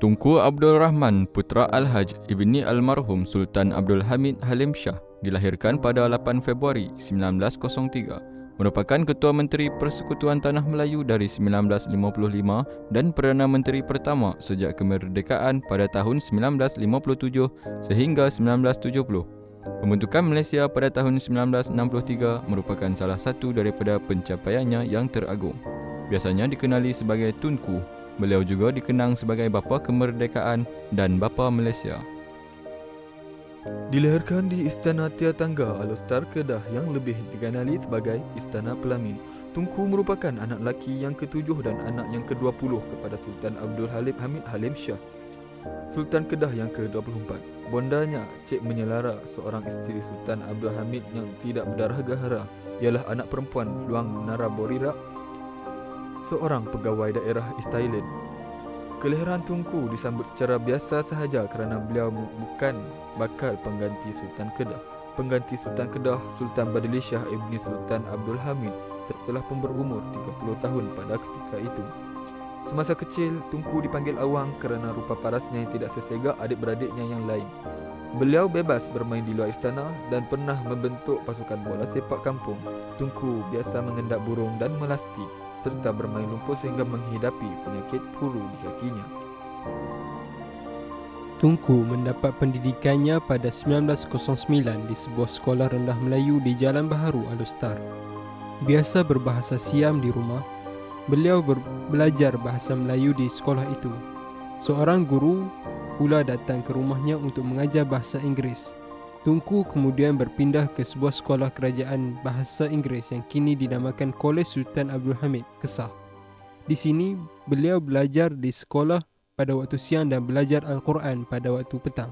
Tunku Abdul Rahman Putra Al-Haj Ibni Almarhum Sultan Abdul Hamid Halim Shah dilahirkan pada 8 Februari 1903, merupakan Ketua Menteri Persekutuan Tanah Melayu dari 1955 dan Perdana Menteri pertama sejak kemerdekaan pada tahun 1957 sehingga 1970. Pembentukan Malaysia pada tahun 1963 merupakan salah satu daripada pencapaiannya yang teragung. Biasanya dikenali sebagai Tunku. Beliau juga dikenang sebagai Bapa Kemerdekaan dan Bapa Malaysia. Dilahirkan di Istana Tia Tangga Alostar Kedah yang lebih dikenali sebagai Istana Pelamin. Tunku merupakan anak lelaki yang ke-7 dan anak yang ke-20 kepada Sultan Abdul Hamid Halim Shah. Sultan Kedah yang ke-24. Bondanya, Cik Menyelara, seorang isteri Sultan Abdul Hamid yang tidak berdarah gahara, ialah anak perempuan Luang Naraborira, seorang pegawai daerah East Thailand. Kelahiran Tunku disambut secara biasa sahaja kerana beliau bukan bakal pengganti Sultan Kedah. Pengganti Sultan Kedah, Sultan Badili Shah Ibni Sultan Abdul Hamid, telah pun berumur 30 tahun pada ketika itu. Semasa kecil, Tunku dipanggil Awang kerana rupa parasnya yang tidak sesegak adik-beradiknya yang lain. Beliau bebas bermain di luar istana dan pernah membentuk pasukan bola sepak kampung. Tunku biasa mengendap burung dan melasti serta bermain lumpur sehingga menghidapi penyakit puru di kakinya. Tunku mendapat pendidikannya pada 1909 di sebuah sekolah rendah Melayu di Jalan Baharu Alostar. Biasa berbahasa Siam di rumah, beliau belajar bahasa Melayu di sekolah itu. Seorang guru pula datang ke rumahnya untuk mengajar bahasa Inggeris. Tunku kemudian berpindah ke sebuah sekolah kerajaan bahasa Inggeris yang kini dinamakan Kolej Sultan Abdul Hamid, Kesah. Di sini, beliau belajar di sekolah pada waktu siang dan belajar Al-Quran pada waktu petang.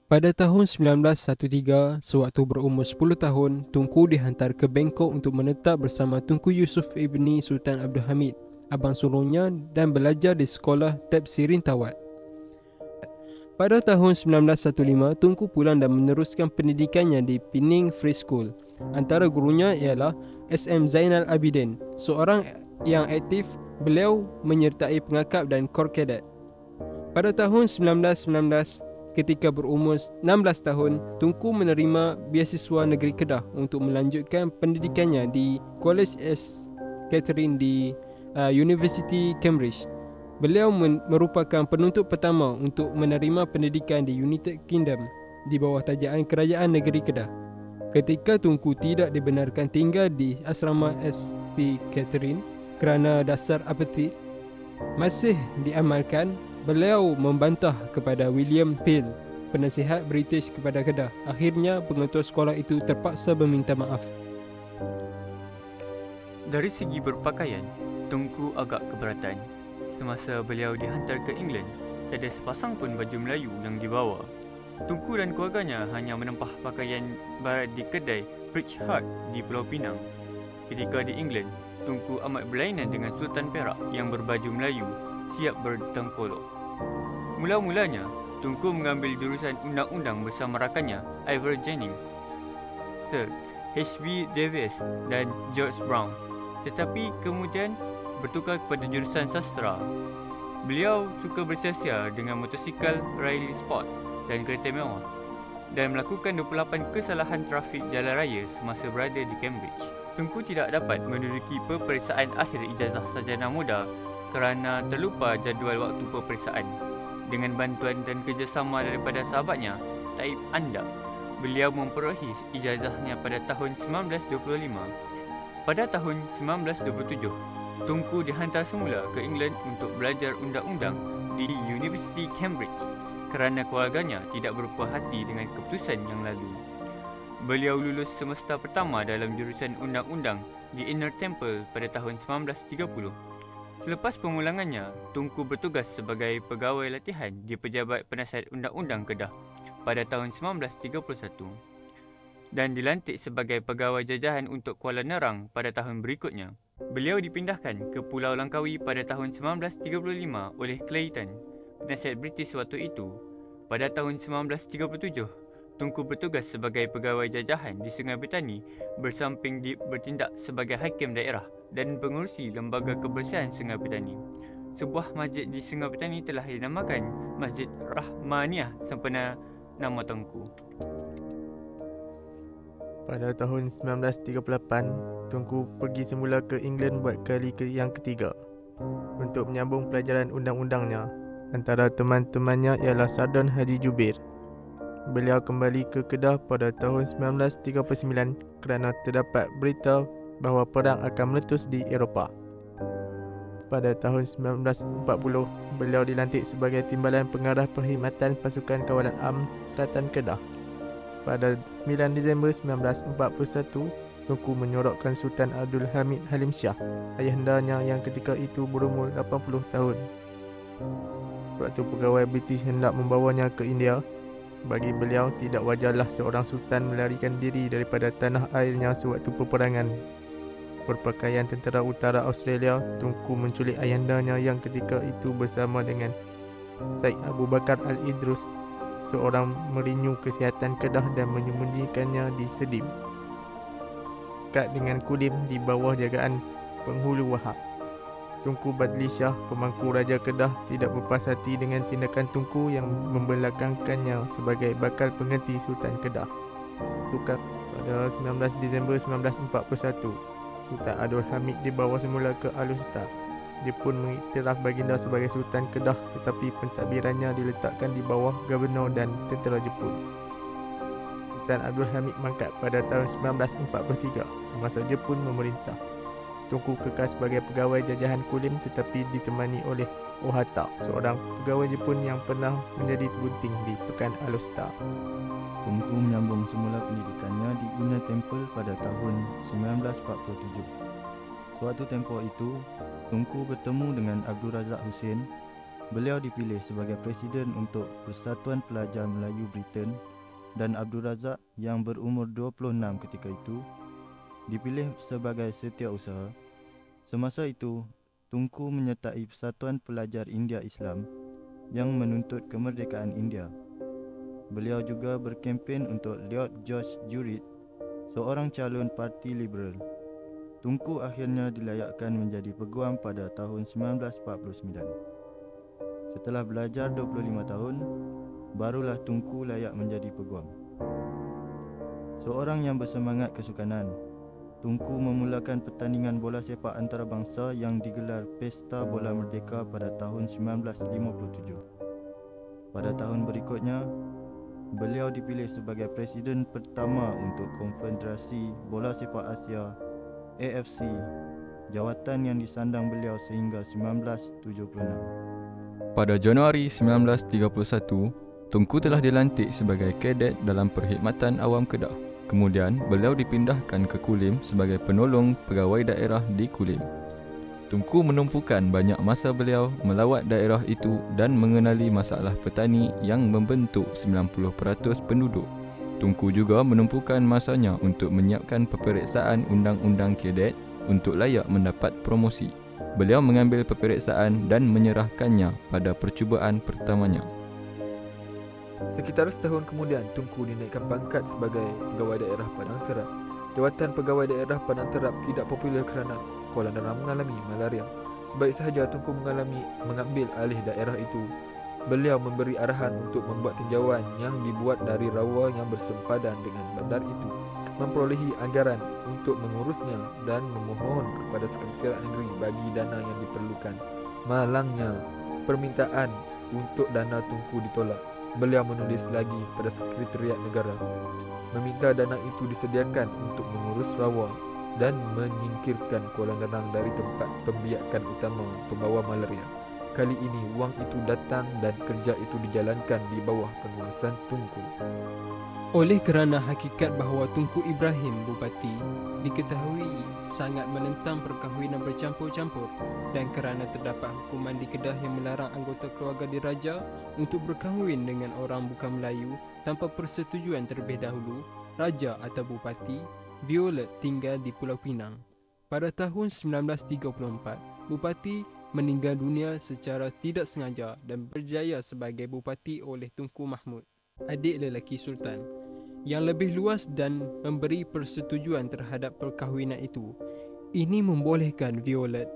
Pada tahun 1913, sewaktu berumur 10 tahun, Tunku dihantar ke Bangkok untuk menetap bersama Tunku Yusuf Ibni Sultan Abdul Hamid, abang sulungnya, dan belajar di sekolah Tafsirin Tawad. Pada tahun 1915, Tunku pulang dan meneruskan pendidikannya di Pening Free School. Antara gurunya ialah SM Zainal Abidin, seorang yang aktif. Beliau menyertai pengakap dan kor kadet. Pada tahun 1919, ketika berumur 16 tahun, Tunku menerima beasiswa negeri Kedah untuk melanjutkan pendidikannya di College S. Catherine di University Cambridge. Beliau merupakan penuntut pertama untuk menerima pendidikan di United Kingdom di bawah tajaan Kerajaan Negeri Kedah. Ketika Tunku tidak dibenarkan tinggal di asrama St. Catherine kerana dasar apartheid masih diamalkan, beliau membantah kepada William Peel, penasihat British kepada Kedah. Akhirnya pengetua sekolah itu terpaksa meminta maaf. Dari segi berpakaian, Tunku agak keberatan. Semasa beliau dihantar ke England, tiada sepasang pun baju Melayu yang dibawa. Tunku dan keluarganya hanya menempah pakaian barat di kedai Bridge Heart di Pulau Pinang. Ketika di England, Tunku amat berlainan dengan Sultan Perak yang berbaju Melayu, siap bertengkolok. Mula-mulanya, Tunku mengambil jurusan undang-undang bersama rakannya Ivor Jennings, Sir H.B. Davies dan George Brown, tetapi kemudian bertukar kepada jurusan sastra. Beliau suka bersia-sia dengan motosikal Riley Sport dan kereta mewah dan melakukan 28 kesalahan trafik jalan raya semasa berada di Cambridge. Tunku tidak dapat menduduki peperiksaan akhir ijazah sarjana muda kerana terlupa jadual waktu peperiksaan. Dengan bantuan dan kerjasama daripada sahabatnya, Taib Anda, beliau memperolehi ijazahnya pada tahun 1925. Pada tahun 1927, Tunku dihantar semula ke England untuk belajar undang-undang di University Cambridge kerana keluarganya tidak berpuas hati dengan keputusan yang lalu. Beliau lulus semester pertama dalam jurusan undang-undang di Inner Temple pada tahun 1930. Selepas pengulangannya, Tunku bertugas sebagai pegawai latihan di Pejabat Penasihat Undang-Undang Kedah pada tahun 1931 dan dilantik sebagai pegawai jajahan untuk Kuala Nerang pada tahun berikutnya. Beliau dipindahkan ke Pulau Langkawi pada tahun 1935 oleh Clayton, penasihat British waktu itu. Pada tahun 1937, Tunku bertugas sebagai pegawai jajahan di Sungai Betani bersamping bertindak sebagai hakim daerah dan pengurusi Lembaga Kebersihan Sungai Betani. sebuah masjid di Sungai Petani telah dinamakan Masjid Rahmaniah sempena nama Tunku. Pada tahun 1938, Tunku pergi semula ke England buat kali yang ketiga untuk menyambung pelajaran undang-undangnya. Antara teman-temannya ialah Sardon Haji Jubir. Beliau kembali ke Kedah pada tahun 1939 kerana terdapat berita bahawa perang akan meletus di Eropah. Pada tahun 1940, beliau dilantik sebagai Timbalan Pengarah Perkhidmatan Pasukan Kawalan Am Selatan Kedah. Pada 9 Disember 1941, Tunku menyorokkan Sultan Abdul Hamid Halim Shah, ayahandanya yang ketika itu berumur 80 tahun. Sewaktu pegawai British hendak membawanya ke India, bagi beliau tidak wajarlah seorang sultan melarikan diri daripada tanah airnya sewaktu peperangan. Berpakaian tentera utara Australia, Tunku menculik ayahandanya yang ketika itu bersama dengan Syed Abu Bakar Al-Idrus, seorang merinyu kesihatan Kedah dan menyembunyikannya di Sedim, dekat dengan Kulim di bawah jagaan penghulu Wahab. Tunku Badli Shah, pemangku Raja Kedah, tidak berpuas hati dengan tindakan Tunku yang membelakangkannya sebagai bakal pengganti Sultan Kedah. Tukar pada 19 Disember 1941, Sultan Abdul Hamid dibawa semula ke Alor. Dia pun mengiktiraf baginda sebagai Sultan Kedah, tetapi pentadbirannya diletakkan di bawah Gubernur dan tentera Jepun. Sultan Abdul Hamid mangkat pada tahun 1943 semasa Jepun memerintah. Tunku kekal sebagai pegawai jajahan Kulim tetapi ditemani oleh Ohata, seorang pegawai Jepun yang pernah menjadi gunting di Pekan Alor. Tunku menyambung semula pendidikannya di Inner Temple pada tahun 1947. Suatu tempoh itu, Tunku bertemu dengan Abdul Razak Hussein. Beliau dipilih sebagai Presiden untuk Persatuan Pelajar Melayu Britain dan Abdul Razak yang berumur 26 ketika itu dipilih sebagai Setiausaha. Semasa itu, Tunku menyertai Persatuan Pelajar India Islam yang menuntut kemerdekaan India. Beliau juga berkempen untuk Lord George Jurith, seorang calon Parti Liberal. Tunku akhirnya dilayakkan menjadi peguam pada tahun 1949. Setelah belajar 25 tahun, barulah Tunku layak menjadi peguam. Seorang yang bersemangat kesukanan, Tunku memulakan pertandingan bola sepak antarabangsa yang digelar Pesta Bola Merdeka pada tahun 1957. Pada tahun berikutnya, beliau dipilih sebagai Presiden pertama untuk Konfederasi Bola Sepak Asia AFC, jawatan yang disandang beliau sehingga 1976. Pada Januari 1931, Tunku telah dilantik sebagai kadet dalam Perkhidmatan Awam Kedah. Kemudian, beliau dipindahkan ke Kulim sebagai penolong pegawai daerah di Kulim. Tunku menumpukan banyak masa beliau melawat daerah itu dan mengenali masalah petani yang membentuk 90% penduduk. Tunku juga menumpukan masanya untuk menyiapkan peperiksaan undang-undang kadet untuk layak mendapat promosi. Beliau mengambil peperiksaan dan menyerahkannya pada percubaan pertamanya. Sekitar setahun kemudian, Tunku dinaikkan pangkat sebagai pegawai daerah Padang Terap. Jawatan pegawai daerah Padang Terap tidak popular kerana Kuala Nerang mengalami malaria. Sebaik sahaja Tunku mengambil alih daerah itu, beliau memberi arahan untuk membuat tinjauan yang dibuat dari rawa yang bersempadan dengan bandar itu, memperolehi anggaran untuk mengurusnya dan memohon kepada Sekretariat Negeri bagi dana yang diperlukan. Malangnya, permintaan untuk dana Tunku ditolak. Beliau menulis lagi pada Sekretariat Negara, meminta dana itu disediakan untuk mengurus rawa dan menyingkirkan Kuala Nerang dari tempat pembiakan utama pembawa malaria. Kali ini wang itu datang dan kerja itu dijalankan di bawah penguasaan Tunku. Oleh kerana hakikat bahawa Tunku Ibrahim Bupati diketahui sangat menentang perkahwinan bercampur-campur dan kerana terdapat hukuman di Kedah yang melarang anggota keluarga diraja untuk berkahwin dengan orang bukan Melayu tanpa persetujuan terlebih dahulu, Raja atau Bupati Violet tinggal di Pulau Pinang. Pada tahun 1934, Bupati meninggal dunia secara tidak sengaja dan berjaya sebagai Bupati oleh Tunku Mahmud, adik lelaki Sultan, yang lebih luas dan memberi persetujuan terhadap perkahwinan itu. Ini membolehkan Violet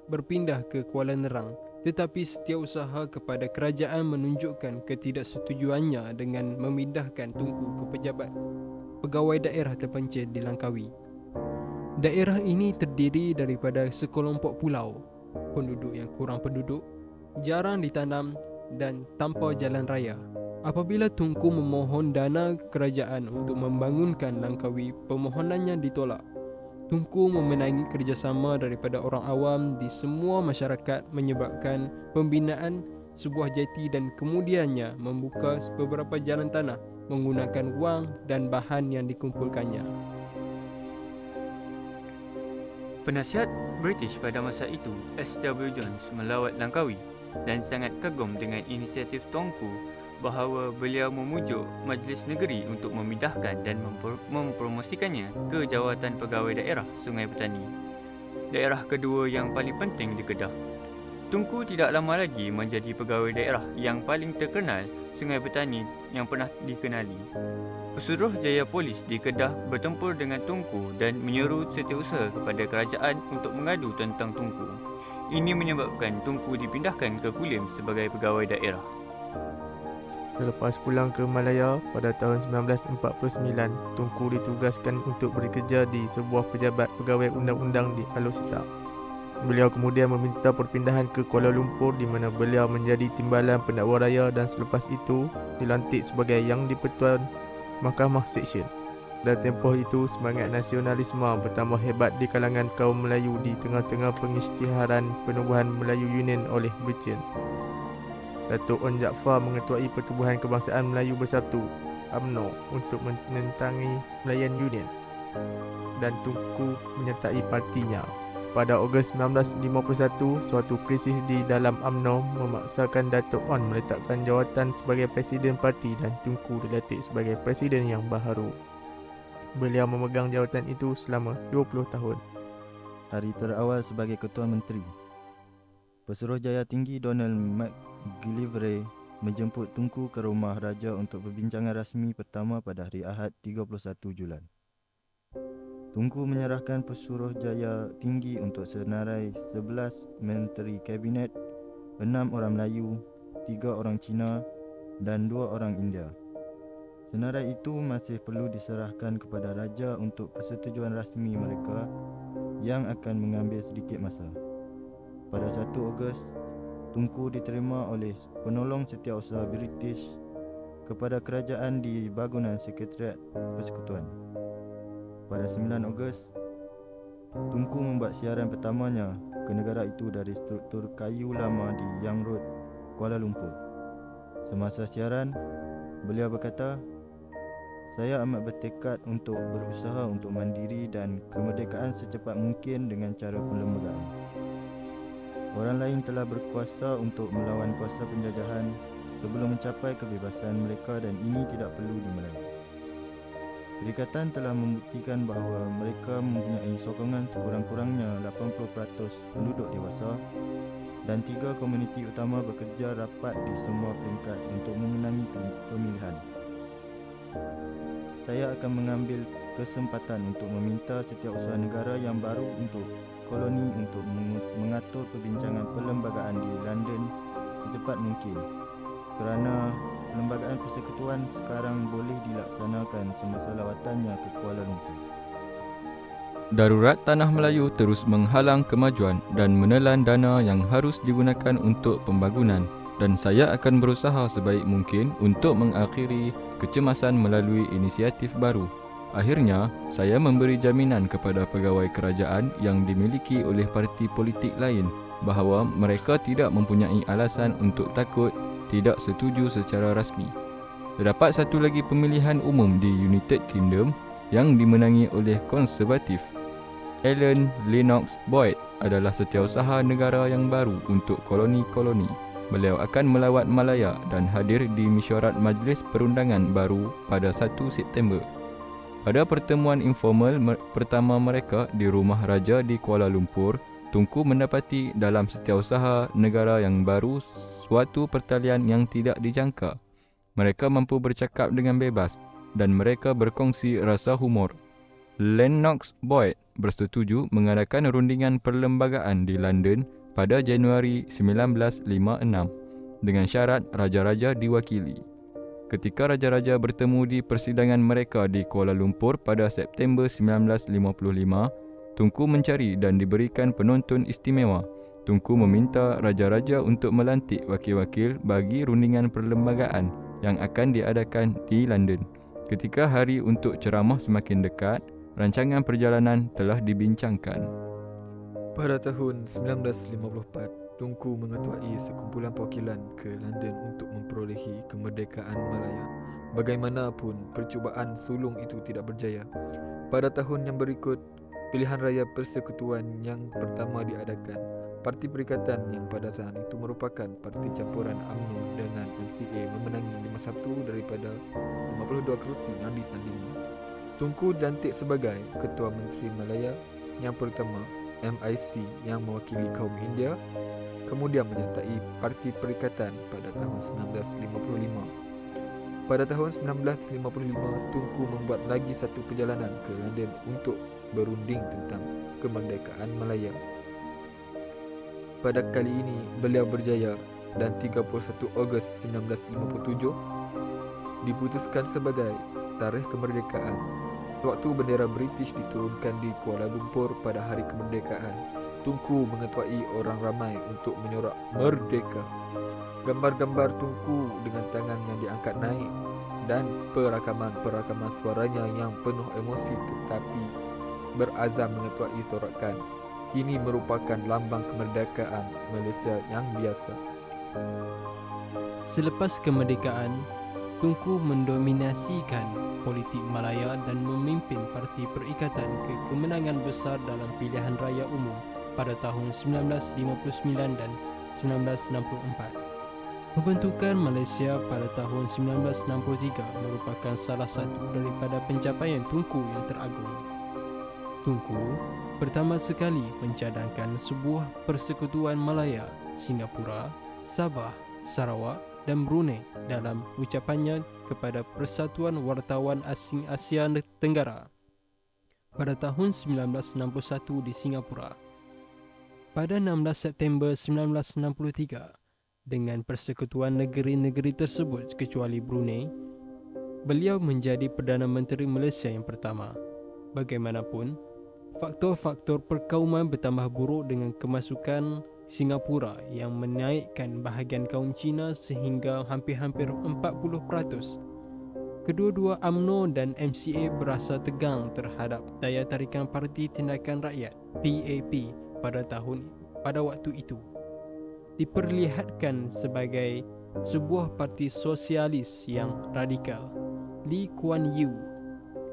berpindah ke Kuala Nerang Tetapi setiausaha kepada kerajaan menunjukkan ketidaksetujuannya dengan memindahkan Tunku ke pejabat pegawai daerah terpencil di Langkawi. Daerah ini terdiri daripada sekelompok pulau, penduduk yang kurang penduduk, jarang ditanam dan tanpa jalan raya. Apabila Tunku memohon dana kerajaan untuk membangunkan Langkawi, permohonannya ditolak. Tunku memenangi kerjasama daripada orang awam di semua masyarakat menyebabkan pembinaan sebuah jeti dan kemudiannya membuka beberapa jalan tanah menggunakan wang dan bahan yang dikumpulkannya. Penasihat British pada masa itu, S.W. Jones, melawat Langkawi dan sangat kagum dengan inisiatif Tunku bahawa beliau memujuk Majlis Negeri untuk memindahkan dan mempromosikannya ke Jawatan Pegawai Daerah Sungai Petani, daerah kedua yang paling penting di Kedah. Tunku tidak lama lagi menjadi pegawai daerah yang paling terkenal Sungai Petani yang pernah dikenali. Pesuruhjaya Polis di Kedah bertempur dengan Tunku dan menyeru setiausaha kepada kerajaan untuk mengadu tentang Tunku. Ini menyebabkan Tunku dipindahkan ke Kulim sebagai pegawai daerah. Selepas pulang ke Malaya pada tahun 1949, Tunku ditugaskan untuk bekerja di sebuah pejabat pegawai undang-undang di Alor Setar. Beliau kemudian meminta perpindahan ke Kuala Lumpur di mana beliau menjadi timbalan pendakwa raya dan selepas itu dilantik sebagai Yang di-Pertuan Mahkamah Seksyen. Dan tempoh itu semangat nasionalisme bertambah hebat di kalangan kaum Melayu di tengah-tengah pengisytiharan penubuhan Melayu Union oleh Britain. Datuk On Jaafar mengetuai Pertubuhan Kebangsaan Melayu Bersatu UMNO untuk menentangi Melayan Union dan Tunku menyertai partinya. Pada Ogos 1951, suatu krisis di dalam UMNO memaksakan Datuk On meletakkan jawatan sebagai Presiden Parti dan Tunku dilantik sebagai Presiden yang baharu. Beliau memegang jawatan itu selama 20 tahun. Hari terawal sebagai Ketua Menteri, Pesuruhjaya Tinggi Donald McGillivray menjemput Tunku ke rumah raja untuk perbincangan rasmi pertama pada hari Ahad 31 Julai. Tunku menyerahkan Pesuruhjaya Tinggi untuk senarai 11 menteri kabinet, 6 orang Melayu, 3 orang Cina dan 2 orang India. Senarai itu masih perlu diserahkan kepada raja untuk persetujuan rasmi mereka yang akan mengambil sedikit masa. Pada 1 Ogos, Tunku diterima oleh penolong setiausaha British kepada kerajaan di bangunan Sekretariat Persekutuan. Pada 9 Ogos, Tunku membuat siaran pertamanya ke negara itu dari struktur kayu lama di Young Road, Kuala Lumpur. Semasa siaran, beliau berkata, "Saya amat bertekad untuk berusaha untuk mandiri dan kemerdekaan secepat mungkin dengan cara perlembagaan. Orang lain telah berkuasa untuk melawan kuasa penjajahan sebelum mencapai kebebasan mereka dan ini tidak perlu dimelayu. Perikatan telah membuktikan bahawa mereka mempunyai sokongan sekurang-kurangnya 80% penduduk dewasa dan 3 komuniti utama bekerja rapat di semua peringkat untuk memenangi pemilihan. Saya akan mengambil kesempatan untuk meminta setiausaha negara yang baru untuk koloni untuk mengatur perbincangan perlembagaan di London secepat mungkin kerana perlembagaan persekutuan sekarang boleh dilaksanakan semasa lawatannya ke Kuala Lumpur." Darurat Tanah Melayu terus menghalang kemajuan dan menelan dana yang harus digunakan untuk pembangunan dan saya akan berusaha sebaik mungkin untuk mengakhiri kecemasan melalui inisiatif baru. Akhirnya, saya memberi jaminan kepada pegawai kerajaan yang dimiliki oleh parti politik lain bahawa mereka tidak mempunyai alasan untuk takut tidak setuju secara rasmi. Terdapat satu lagi pemilihan umum di United Kingdom yang dimenangi oleh konservatif. Allen Lennox Boyd adalah setiausaha negara yang baru untuk koloni-koloni. Beliau akan melawat Malaya dan hadir di mesyuarat Majlis Perundangan baru pada 1 September. Pada pertemuan informal pertama mereka di Rumah Raja di Kuala Lumpur, Tunku mendapati dalam setiausaha negara yang baru suatu pertalian yang tidak dijangka. Mereka mampu bercakap dengan bebas dan mereka berkongsi rasa humor. Lennox Boyd bersetuju mengadakan rundingan perlembagaan di London pada Januari 1956 dengan syarat raja-raja diwakili. Ketika raja-raja bertemu di persidangan mereka di Kuala Lumpur pada September 1955, Tunku mencari dan diberikan penonton istimewa. Tunku meminta raja-raja untuk melantik wakil-wakil bagi rundingan perlembagaan yang akan diadakan di London. Ketika hari untuk ceramah semakin dekat, rancangan perjalanan telah dibincangkan. Pada tahun 1954, Tunku mengetuai sekumpulan perwakilan ke London untuk memperolehi kemerdekaan Malaya. Bagaimanapun, percubaan sulung itu tidak berjaya. Pada tahun yang berikut, pilihan raya persekutuan yang pertama diadakan. Parti Perikatan yang pada saat itu merupakan parti campuran UMNO dengan MCA memenangi 51 daripada 52 kerusi yang ditandingi. Tunku dilantik sebagai Ketua Menteri Malaya yang pertama, MIC yang mewakili kaum India, kemudian menyertai Parti Perikatan pada tahun 1955. Pada tahun 1955, Tunku membuat lagi satu perjalanan ke London untuk berunding tentang kemerdekaan Malaya. Pada kali ini, beliau berjaya dan 31 Ogos 1957 diputuskan sebagai tarikh kemerdekaan. Sewaktu bendera British diturunkan di Kuala Lumpur pada hari kemerdekaan, Tunku mengetuai orang ramai untuk menyorak merdeka. Gambar-gambar Tunku dengan tangan yang diangkat naik dan perakaman suaranya yang penuh emosi tetapi berazam mengetuai sorakan kini merupakan lambang kemerdekaan Malaysia yang biasa. Selepas kemerdekaan, Tunku mendominasikan politik Malaya dan memimpin Parti Perikatan ke kemenangan besar dalam pilihan raya umum pada tahun 1959 dan 1964. Pembentukan Malaysia pada tahun 1963 merupakan salah satu daripada pencapaian Tunku yang teragung. Tunku pertama sekali mencadangkan sebuah persekutuan Malaya, Singapura, Sabah, Sarawak dan Brunei dalam ucapannya kepada Persatuan Wartawan Asing Asia Tenggara pada tahun 1961 di Singapura. Pada 16 September 1963, dengan persekutuan negeri-negeri tersebut kecuali Brunei, beliau menjadi Perdana Menteri Malaysia yang pertama. Bagaimanapun, faktor-faktor perkauman bertambah buruk dengan kemasukan Singapura yang menaikkan bahagian kaum Cina sehingga hampir-hampir 40%. Kedua-dua UMNO dan MCA berasa tegang terhadap daya tarikan Parti Tindakan Rakyat PAP pada waktu itu. Diperlihatkan sebagai sebuah parti sosialis yang radikal. Lee Kuan Yew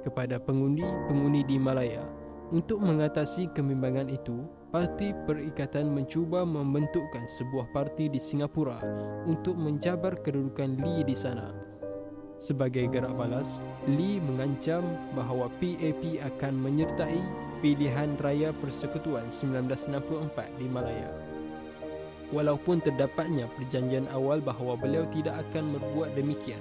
kepada pengundi-pengundi di Malaya. Untuk mengatasi kebimbangan itu, Parti Perikatan mencuba membentukkan sebuah parti di Singapura untuk mencabar kedudukan Lee di sana. Sebagai gerak balas, Lee mengancam bahawa PAP akan menyertai pilihan raya persekutuan 1964 di Malaya. Walaupun terdapatnya perjanjian awal bahawa beliau tidak akan berbuat demikian.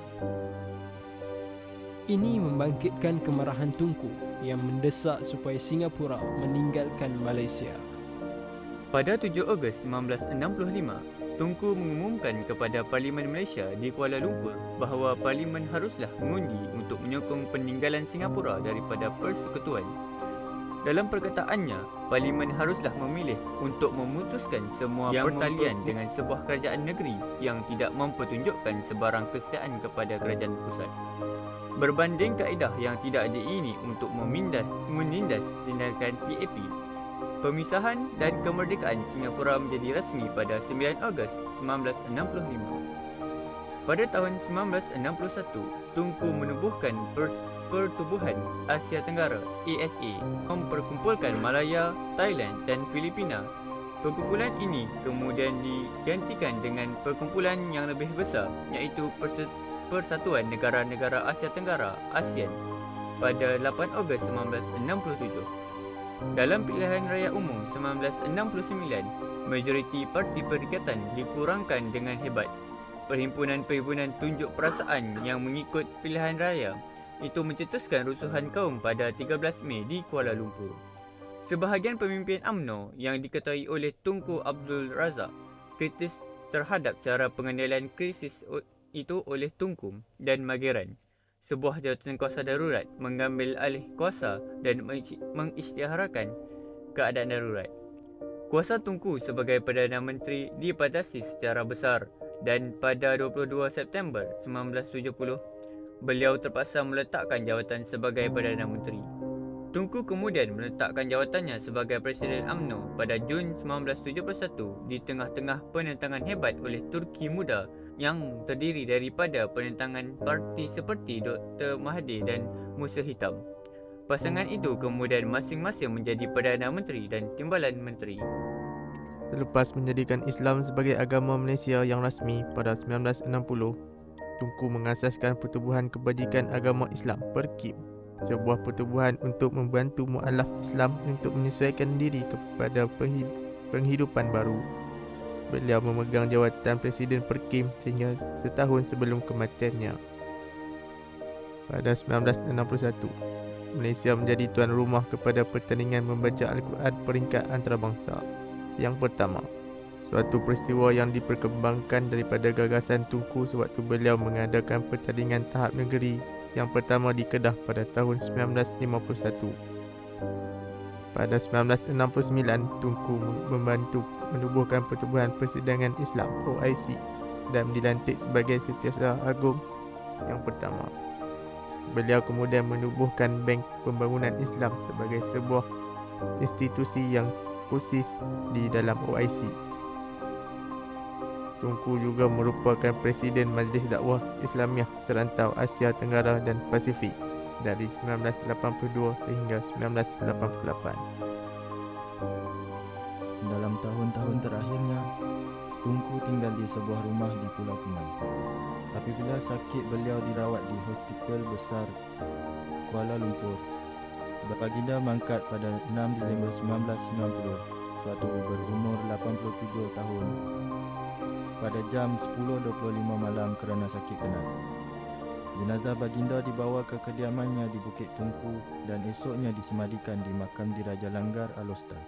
Ini membangkitkan kemarahan Tunku yang mendesak supaya Singapura meninggalkan Malaysia. Pada 7 Ogos 1965, Tunku mengumumkan kepada Parlimen Malaysia di Kuala Lumpur bahawa Parlimen haruslah mengundi untuk menyokong peninggalan Singapura daripada persekutuan. Dalam perkataannya, Parlimen haruslah memilih untuk memutuskan semua pertalian dengan sebuah kerajaan negeri yang tidak mempertunjukkan sebarang kesetiaan kepada kerajaan pusat. Berbanding kaedah yang tidak diingini untuk menindas tindakan PAP, pemisahan dan kemerdekaan Singapura menjadi rasmi pada 9 Ogos 1965. Pada tahun 1961, Tunku menubuhkan Pertubuhan Asia Tenggara ASA memperkumpulkan Malaya, Thailand dan Filipina. Perkumpulan ini kemudian digantikan dengan perkumpulan yang lebih besar iaitu Persatuan Negara-Negara Asia Tenggara ASEAN pada 8 Ogos 1967. Dalam pilihan raya umum 1969, majoriti Parti Perikatan dikurangkan dengan hebat. Perhimpunan-perhimpunan tunjuk perasaan yang mengikut pilihan raya itu mencetuskan rusuhan kaum pada 13 Mei di Kuala Lumpur. Sebahagian pemimpin UMNO yang diketuai oleh Tunku Abdul Razak kritis terhadap cara pengendalian krisis itu oleh Tunku dan Mageran. Sebuah jawatan kuasa darurat mengambil alih kuasa dan mengisytiharkan keadaan darurat. Kuasa Tunku sebagai Perdana Menteri dibatasi secara besar dan pada 22 September 1970, beliau terpaksa meletakkan jawatan sebagai Perdana Menteri. Tunku kemudian meletakkan jawatannya sebagai Presiden UMNO pada Jun 1971 di tengah-tengah penentangan hebat oleh Turki Muda yang terdiri daripada penentangan parti seperti Dr. Mahathir dan Musa Hitam. Pasangan itu kemudian masing-masing menjadi Perdana Menteri dan Timbalan Menteri. Selepas menjadikan Islam sebagai agama Malaysia yang rasmi pada 1960, Tunku mengasaskan Pertubuhan Kebajikan Agama Islam (PERKIM), sebuah pertubuhan untuk membantu mualaf Islam untuk menyesuaikan diri kepada penghidupan baru. Beliau memegang jawatan Presiden PERKIM sehingga setahun sebelum kematiannya. Pada 1961, Malaysia menjadi tuan rumah kepada pertandingan membaca Al-Quran peringkat antarabangsa. Yang pertama, suatu peristiwa yang diperkembangkan daripada gagasan Tunku sewaktu beliau mengadakan pertandingan tahap negeri yang pertama di Kedah pada tahun 1951. Pada 1969, Tunku membantu menubuhkan Pertubuhan Persidangan Islam (OIC) dan dilantik sebagai Setiausaha Agung yang pertama. Beliau kemudian menubuhkan Bank Pembangunan Islam sebagai sebuah institusi yang khusus di dalam OIC. Tunku juga merupakan Presiden Majlis Dakwah Islamiah Serantau Asia Tenggara dan Pasifik dari 1982 sehingga 1988. Dalam tahun-tahun terakhirnya, Tunku tinggal di sebuah rumah di Pulau Pinang. Apabila sakit, beliau dirawat di Hospital Besar Kuala Lumpur. Baginda mangkat pada 6 Disember 1990 suatu berumur 87 tahun pada jam 10.25 malam kerana sakit penat. Jenazah baginda dibawa ke kediamannya di Bukit Tunku dan esoknya disemadikan di makam Diraja Langgar Alostar.